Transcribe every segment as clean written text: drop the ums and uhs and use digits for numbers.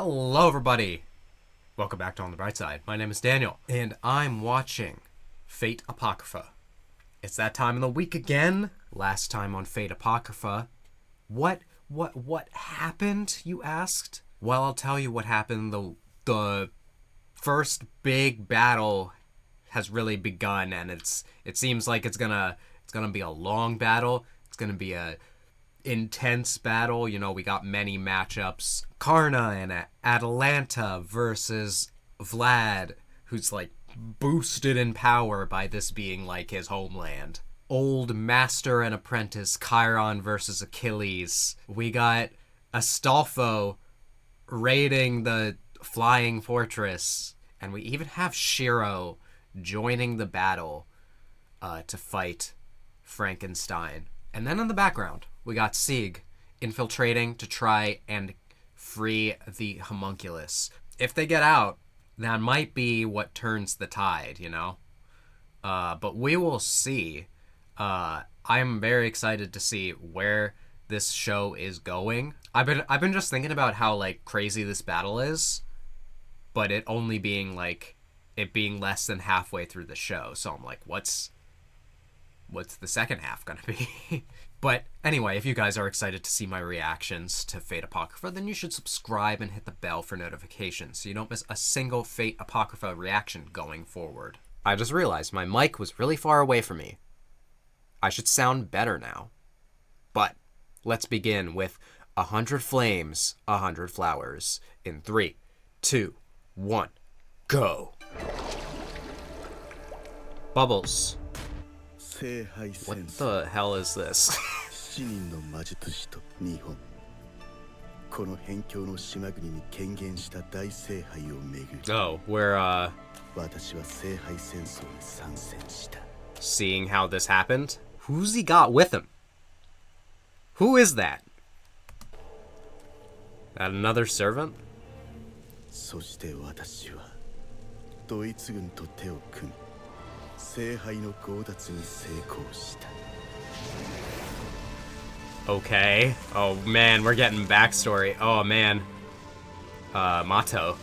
Hello everybody! Welcome back to On the Bright Side. My name is Daniel, and I'm watching Fate Apocrypha. It's that time of the week again. Last time on Fate Apocrypha. What happened, you asked? Well, I'll tell you what happened. The first big battle has really begun, and it seems like it's gonna be a long battle. It's gonna be a intense battle. You know, we got many matchups. Karna and Atalanta versus Vlad, who's like boosted in power by this being like his homeland. Old master and apprentice Chiron versus Achilles. We got Astolfo raiding the flying fortress, and we even have Shiro joining the battle to fight Frankenstein. And then in the background, we got Sieg infiltrating to try and free the homunculus. If they get out, that might be what turns the tide, you know? But we will see. I'm very excited to see where this show is going. I've been just thinking about how like crazy this battle is, but it only being like it being less than halfway through the show. So I'm like, what's the second half gonna be? But anyway, if you guys are excited to see my reactions to Fate Apocrypha, then you should subscribe and hit the bell for notifications so you don't miss a single Fate Apocrypha reaction going forward. I just realized my mic was really far away from me. I should sound better now. But let's begin with 100 flames, 100 flowers in 3, 2, 1, go. Bubbles. What the hell is this? Oh, we're seeing how this happened? Who's he got with him? Who is that? That another servant? Okay. Oh man, we're getting backstory. Oh man. Mato.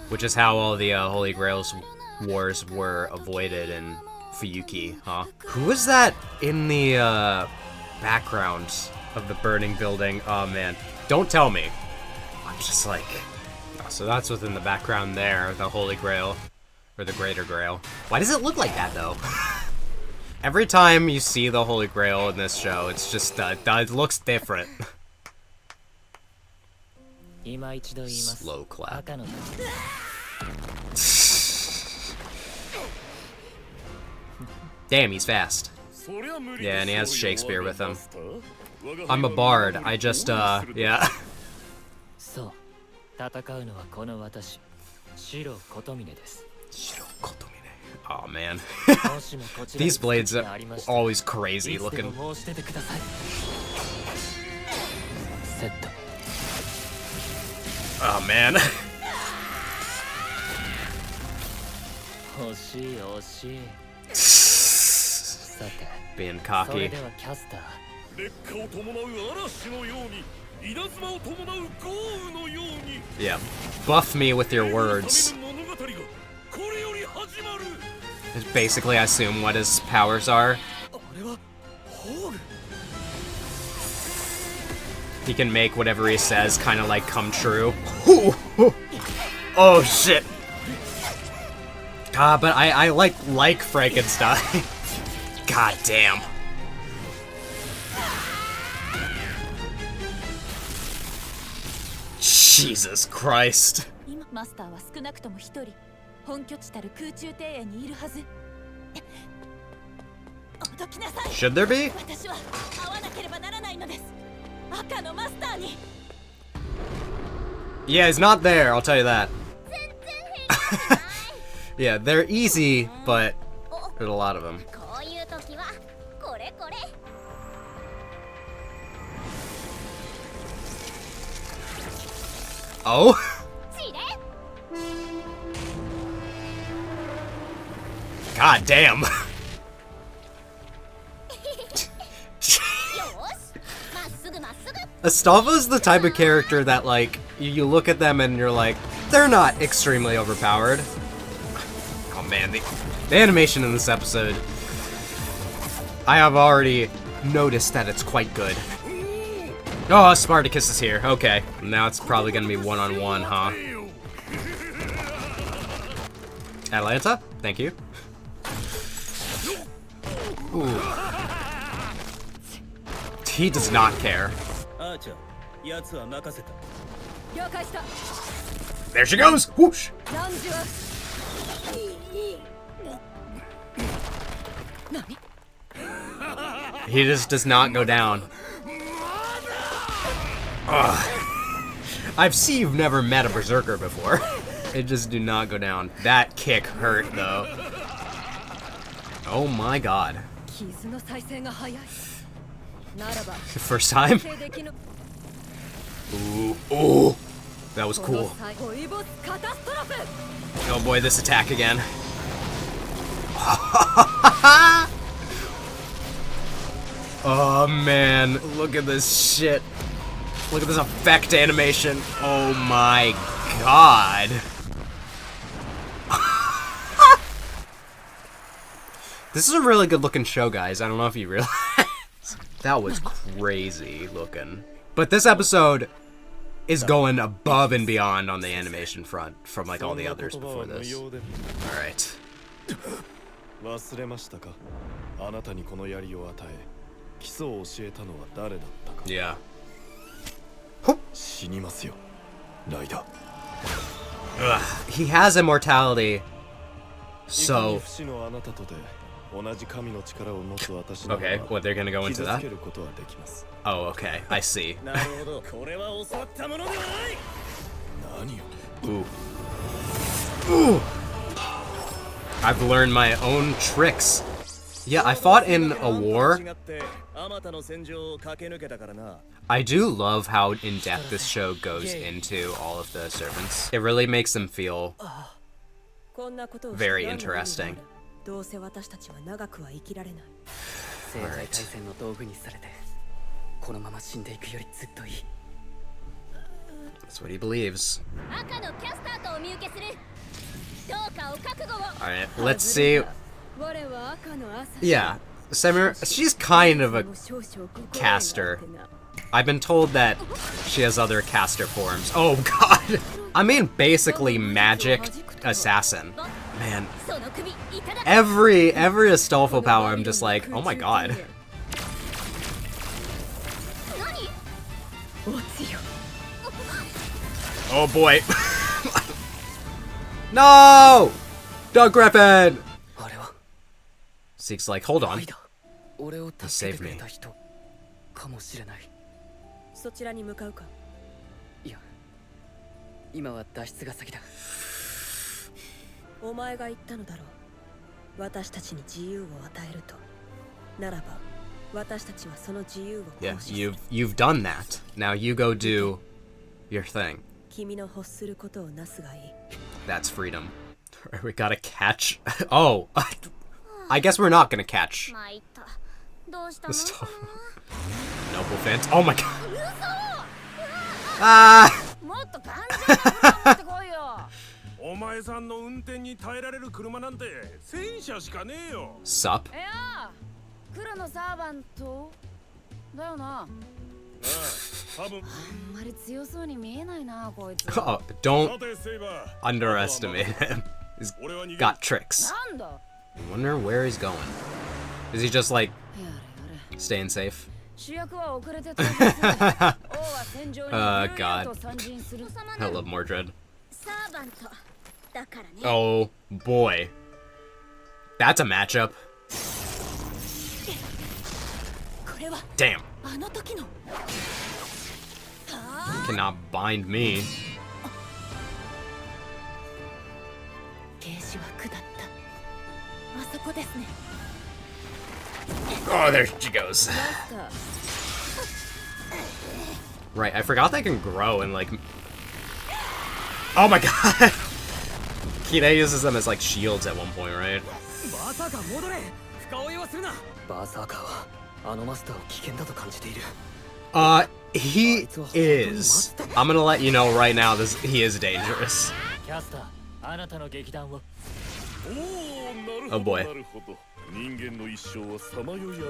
Which is how all the Holy Grail's wars were avoided in Fuyuki, huh? Who is that in the background of the burning building? Oh man, don't tell me. I'm just like, oh, so that's what's in the background there, the Holy Grail, or the Greater Grail. Why does it look like that though? Every time you see the Holy Grail in this show, it's just, it looks different. Slow clap. Damn, he's fast. Yeah, and he has Shakespeare with him. I'm a bard. I just, yeah. Oh man. These blades are always crazy looking. Oh man. Being cocky. Yeah. Buff me with your words. Basically, I assume what his powers are. He can make whatever he says kind of like come true. Oh shit. But I like Frankenstein. God damn. Jesus Christ. Should there be? Yeah, he's not there, I'll tell you that. Yeah, they're easy, but there's a lot of them. Oh? God damn. Astolfo's the type of character that, like, you look at them and you're like, they're not extremely overpowered. Oh man, the animation in this episode, I have already noticed that it's quite good. Oh, Spartacus is here. Okay, now it's probably gonna be one-on-one, huh? Atlanta, thank you. Ooh. He does not care. There she goes! Whoosh! He just does not go down. Ugh. I've seen you've never met a berserker before. It just do not go down. That kick hurt though. Oh my god. First time? Ooh, ooh. That was cool. Oh boy, this attack again. Oh man, look at this shit. Look at this effect animation. Oh my god. This is a really good looking show, guys. I don't know if you realize. That was crazy looking. But this episode is going above and beyond on the animation front from like all the others before this. Alright. Yeah. Ugh. He has immortality, so... Okay, what, they're gonna go into that? Oh, okay, I see. Ooh. Ooh. I've learned my own tricks. Yeah, I fought in a war. I do love how in-depth this show goes into all of the servants. It really makes them feel very interesting. Alright. That's what he believes. Alright, let's see. Yeah, Samira, she's kind of a caster. I've been told that she has other caster forms. Oh god! I mean, basically magic assassin. Man, every Astolfo power, I'm just like, oh my god. Oh boy. No! Doug Griffin! Zeke's like, hold on. You saved me. Yeah, you've done that. Now you go do your thing. That's freedom. We gotta catch. Oh, I guess we're not gonna catch. Noble Fant. Oh my god. Ah! Sup? Oh, don't underestimate him. He's got tricks. I wonder where he's going. Is he just like staying safe? God. I love Mordred. Oh boy. That's a matchup. Damn. Cannot bind me. Oh, there she goes. Right, I forgot they can grow and like... Oh my god! Akira uses them as like shields at one point, right? He is. I'm gonna let you know right now, he is dangerous. Oh boy.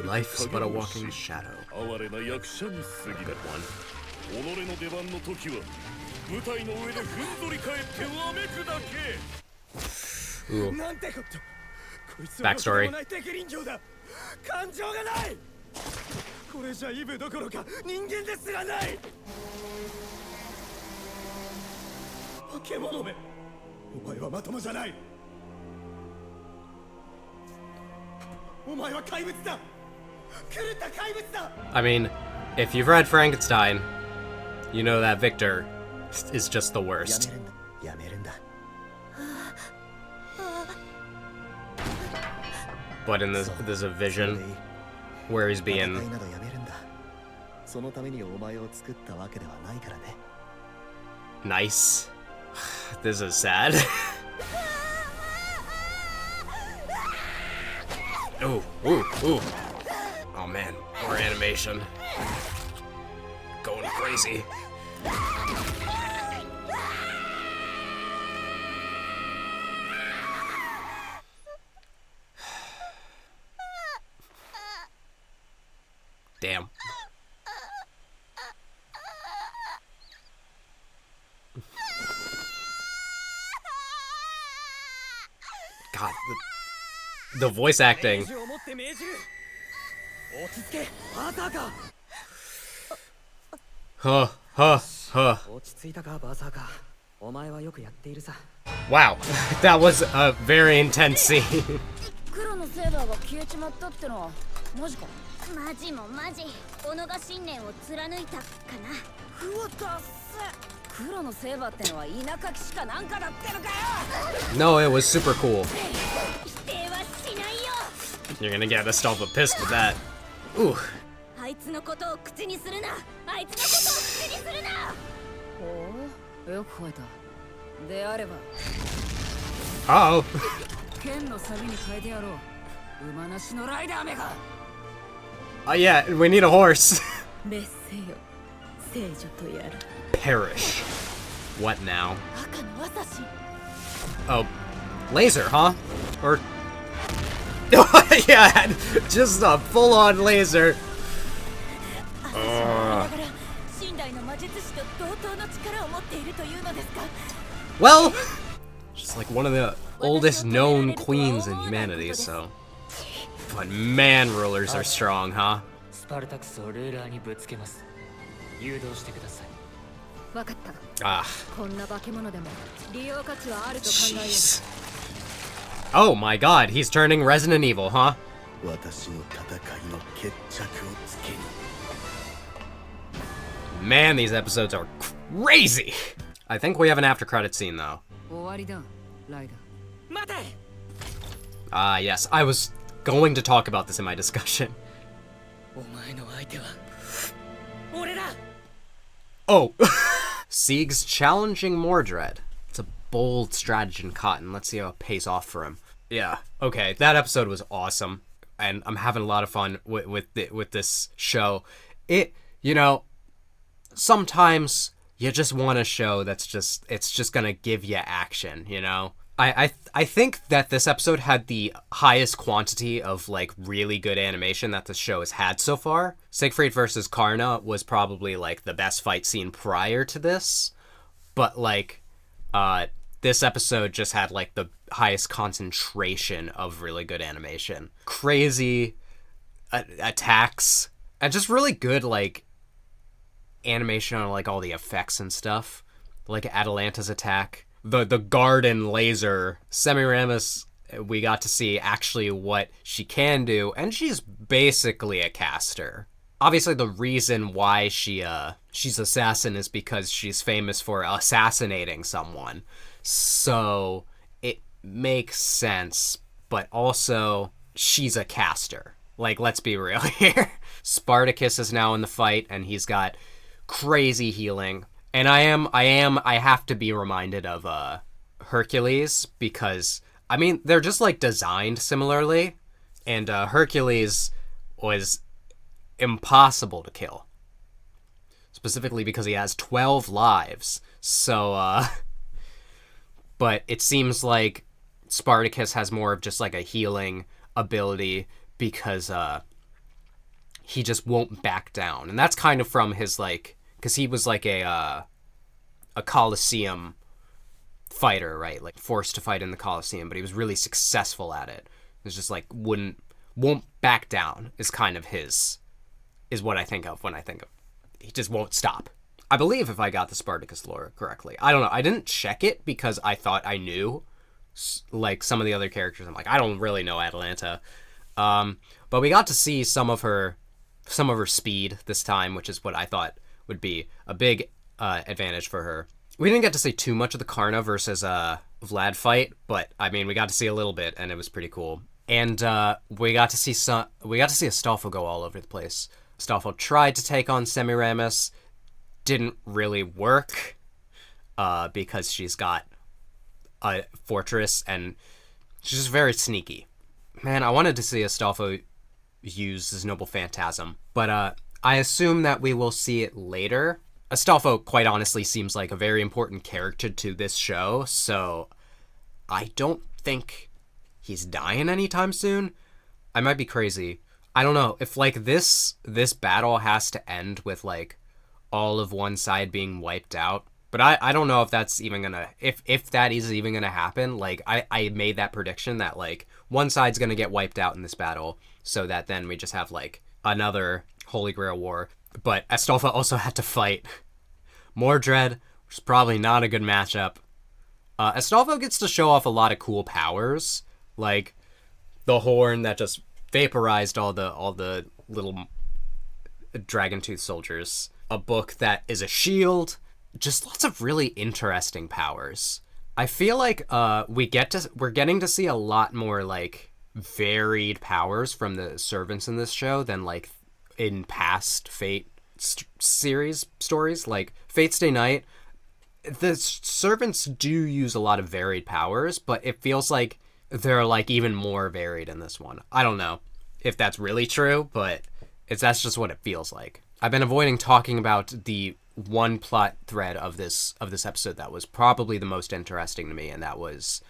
Life is but a walking shadow. Good one. Ooh. Backstory. I mean, if you've read Frankenstein, you know that Victor is just the worst. But in this, there's a vision where he's being... nice. This is sad. Ooh, ooh, ooh. Oh man, more animation. Going crazy. Damn. God, the voice acting. Huh. Wow, that was a very intense scene. No, it was super cool. You're gonna get us all pissed with that. Ooh. Uh-oh. Yeah, we need a horse. Perish. What now? Oh, laser, huh? Or... yeah, just a full-on laser. Well, she's like one of the oldest known queens in humanity, so... But man, rulers are strong, huh? Ah. Jeez. Oh my god, he's turning Resident Evil, huh? Man, these episodes are crazy! I think we have an after-credit scene, though. Ah, yes, I was going to talk about this in my discussion. Oh! Sieg's challenging Mordred. It's a bold strategy in Cotton. Let's see how it pays off for him. Yeah, okay, that episode was awesome. And I'm having a lot of fun with this show. You know, sometimes you just want a show that's just gonna give you action, you know? I think that this episode had the highest quantity of, like, really good animation that the show has had so far. Siegfried versus Karna was probably, like, the best fight scene prior to this. But, like, this episode just had, like, the highest concentration of really good animation. Crazy attacks. And just really good, like, animation on, like, all the effects and stuff. Like Atalanta's attack. The garden laser. Semiramis, we got to see actually what she can do, and she's basically a caster. Obviously, the reason why she's assassin is because she's famous for assassinating someone. So it makes sense, but also she's a caster. Like, let's be real here. Spartacus is now in the fight, and he's got crazy healing. And I have to be reminded of Hercules because, I mean, they're just like designed similarly, and Hercules was impossible to kill, specifically because he has 12 lives. So, but it seems like Spartacus has more of just like a healing ability because he just won't back down, and that's kind of from his like, because he was like a Colosseum fighter, right? Like forced to fight in the Colosseum, but he was really successful at it. It's just like won't back down is kind of is what I think of when I think of he just won't stop. I believe if I got the Spartacus lore correctly. I don't know. I didn't check it because I thought I knew like some of the other characters. I'm like, I don't really know Atalanta. But we got to see some of her speed this time, which is what I thought would be a big advantage for her. We didn't get to see too much of the Karna versus Vlad fight, but I mean, we got to see a little bit, and it was pretty cool. And we got to see Astolfo go all over the place. Astolfo tried to take on Semiramis, didn't really work because she's got a fortress and she's just very sneaky. Man, I wanted to see Astolfo use his Noble Phantasm, but I assume that we will see it later. Astolfo, quite honestly, seems like a very important character to this show, so I don't think he's dying anytime soon. I might be crazy. I don't know. If, like, this battle has to end with, like, all of one side being wiped out, but I don't know if that's even gonna... If that is even gonna happen, like, I made that prediction that, like, one side's gonna get wiped out in this battle, so that then we just have, like, another Holy Grail War. But Astolfo also had to fight Mordred, which is probably not a good matchup. Astolfo gets to show off a lot of cool powers, like the horn that just vaporized all the little dragon tooth soldiers. A book that is a shield. Just lots of really interesting powers. I feel like we're getting to see a lot more like varied powers from the servants in this show than like in past Fate series stories. Like Fate's Day Night, the servants do use a lot of varied powers, but it feels like they're like even more varied in this one. I don't know if that's really true, but that's just what it feels like. I've been avoiding talking about the one plot thread of this episode that was probably the most interesting to me, and that was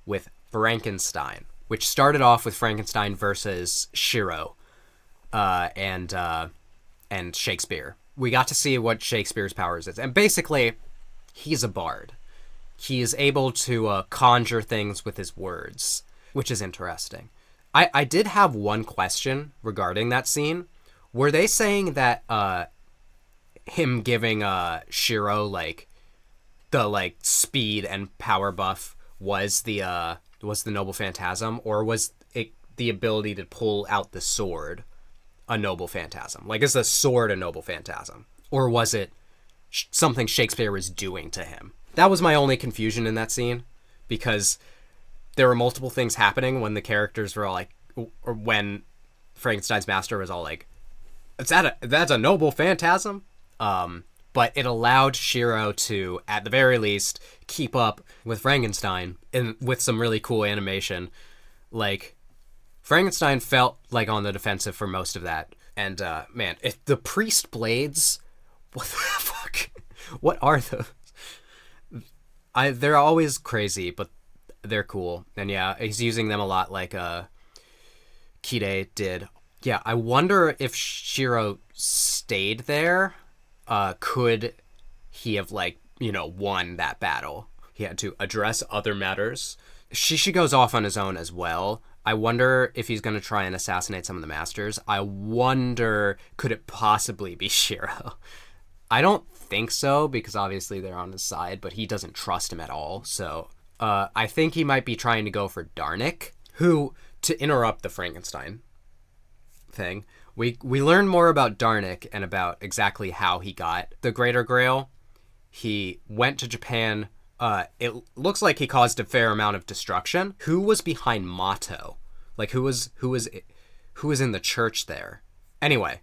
with Frankenstein, which started off with Frankenstein versus Shiro and Shakespeare. We got to see what Shakespeare's powers is, and basically, he's a bard. He is able to conjure things with his words, which is interesting. I did have one question regarding that scene. Were they saying that him giving Shiro like the like speed and power buff was the Noble Phantasm, or was it the ability to pull out the sword a Noble Phantasm? Like, is the sword a Noble Phantasm, or was it something Shakespeare was doing to him? That was my only confusion in that scene, because there were multiple things happening when the characters were all like, or when Frankenstein's master was all like, that's a Noble Phantasm? But it allowed Shiro to, at the very least, keep up with Frankenstein, and with some really cool animation. Like, Frankenstein felt like on the defensive for most of that. And, man, the priest blades, what the fuck? What are those? They're always crazy, but they're cool. And yeah, he's using them a lot like Kide did. Yeah, I wonder if Shiro stayed there, could he have, like, you know, won that battle? He had to address other matters. Shishi goes off on his own as well. I wonder if he's going to try and assassinate some of the masters. I wonder, could it possibly be Shiro? I don't think so, because obviously they're on his side, but he doesn't trust him at all. So I think he might be trying to go for Darnik, who, to interrupt the Frankenstein thing, we learn more about Darnik and about exactly how he got the Greater Grail. He went to Japan. It looks like he caused a fair amount of destruction. Who was behind Mato? Like, who was in the church there? Anyway,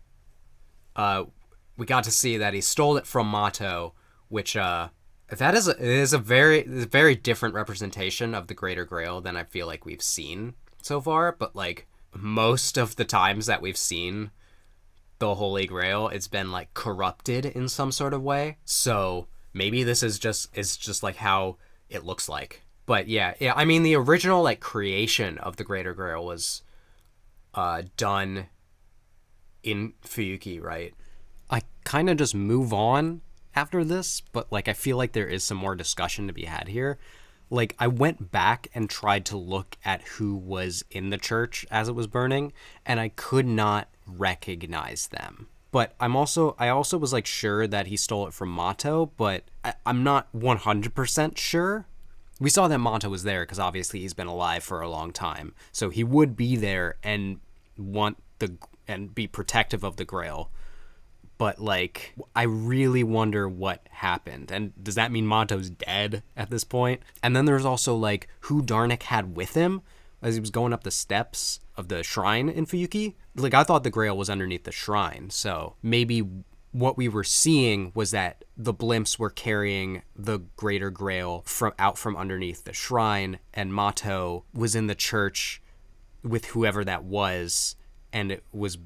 we got to see that he stole it from Mato, which It is a very different representation of the Greater Grail than I feel like we've seen so far. But like most of the times that we've seen the Holy Grail, it's been like corrupted in some sort of way. So maybe this is just like how it looks like. But yeah. I mean, the original like creation of the Greater Grail was done in Fuyuki, right? I kind of just move on after this, but like I feel like there is some more discussion to be had here. Like I went back and tried to look at who was in the church as it was burning, and I could not recognize them. But I also was like sure that he stole it from Mato, but I'm not 100% sure. We saw that Mato was there because obviously he's been alive for a long time, so he would be there and be protective of the Grail. But like I really wonder what happened, and does that mean Mato's dead at this point? And then there's also like who Darnik had with him as he was going up the steps of the shrine in Fuyuki. Like I thought the Grail was underneath the shrine, so maybe what we were seeing was that the blimps were carrying the Greater Grail from underneath the shrine, and Mato was in the church with whoever that was, and it was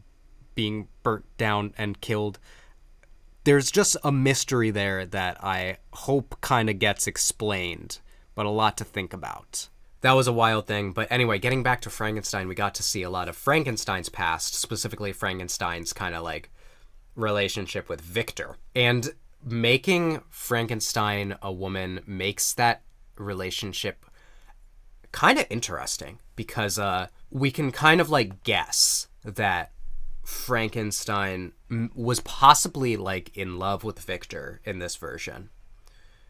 being burnt down and killed. There's just a mystery there that I hope kind of gets explained, but a lot to think about. That was a wild thing, but anyway, getting back to Frankenstein, we got to see a lot of Frankenstein's past, specifically Frankenstein's kind of like relationship with Victor. And making Frankenstein a woman makes that relationship kind of interesting, because we can kind of like guess that Frankenstein was possibly like in love with Victor in this version,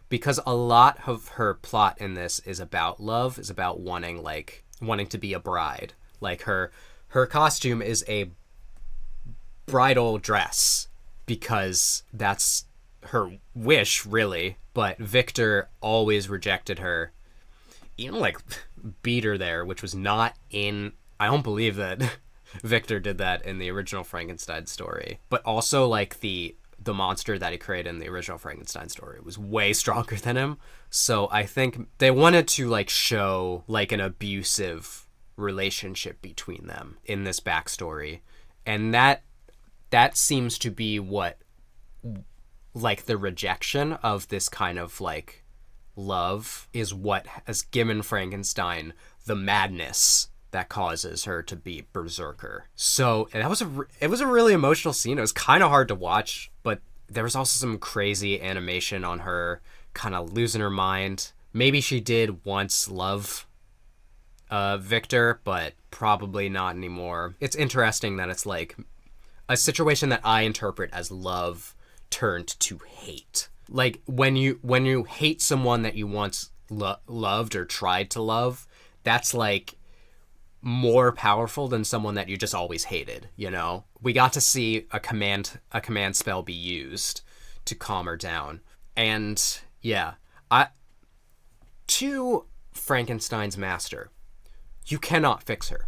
because a lot of her plot in this is about love, is about wanting to be a bride. Like her costume is a bridal dress because that's her wish, really. But Victor always rejected her, even like beat her there, which was not in, I don't believe that Victor did that in the original Frankenstein story. But also like the monster that he created in the original Frankenstein story was way stronger than him. So I think they wanted to like show like an abusive relationship between them in this backstory. And that seems to be what like the rejection of this kind of like love is what has given Frankenstein the madness that causes her to be berserker. So it was a really emotional scene. It was kind of hard to watch, but there was also some crazy animation on her kind of losing her mind. Maybe she did once love Victor, but probably not anymore. It's interesting that it's like a situation that I interpret as love turned to hate. Like when you hate someone that you once loved or tried to love, that's like more powerful than someone that you just always hated, you know? We got to see a command spell be used to calm her down. And yeah, to Frankenstein's master, you cannot fix her.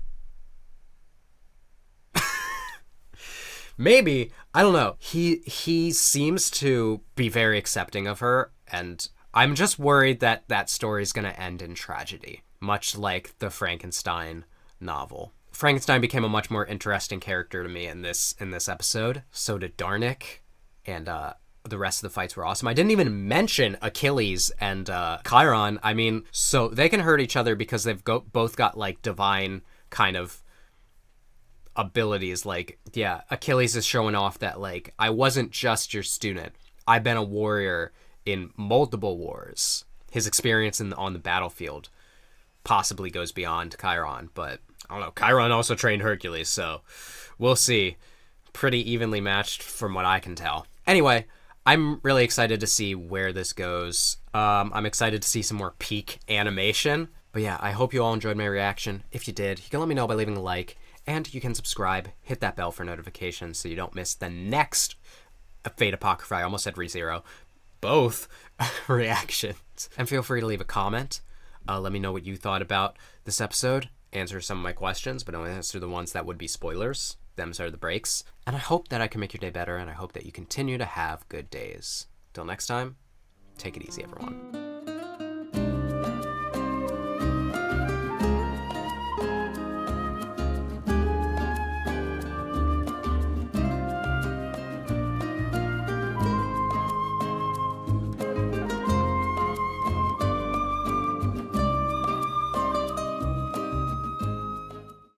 Maybe, I don't know. He seems to be very accepting of her, and I'm just worried that that story is going to end in tragedy, much like the Frankenstein novel. Frankenstein became a much more interesting character to me in this episode. So did Darnik, and the rest of the fights were awesome. I didn't even mention Achilles and Chiron. I mean, so they can hurt each other because they've both got like divine kind of abilities. Like, yeah, Achilles is showing off that like, I wasn't just your student. I've been a warrior in multiple wars. His experience on the battlefield possibly goes beyond Chiron, but I don't know. Chiron also trained Hercules, so we'll see. Pretty evenly matched from what I can tell. Anyway, I'm really excited to see where this goes. I'm excited to see some more peak animation. But yeah, I hope you all enjoyed my reaction. If you did, you can let me know by leaving a like, and you can subscribe, hit that bell for notifications so you don't miss the next Fate Apocrypha. I almost said ReZero. Both reactions. And feel free to leave a comment. Let me know what you thought about this episode. Answer some of my questions, but only answer the ones that would be spoilers. Them's are the breaks. And I hope that I can make your day better, and I hope that you continue to have good days. Till next time, Take it easy, everyone.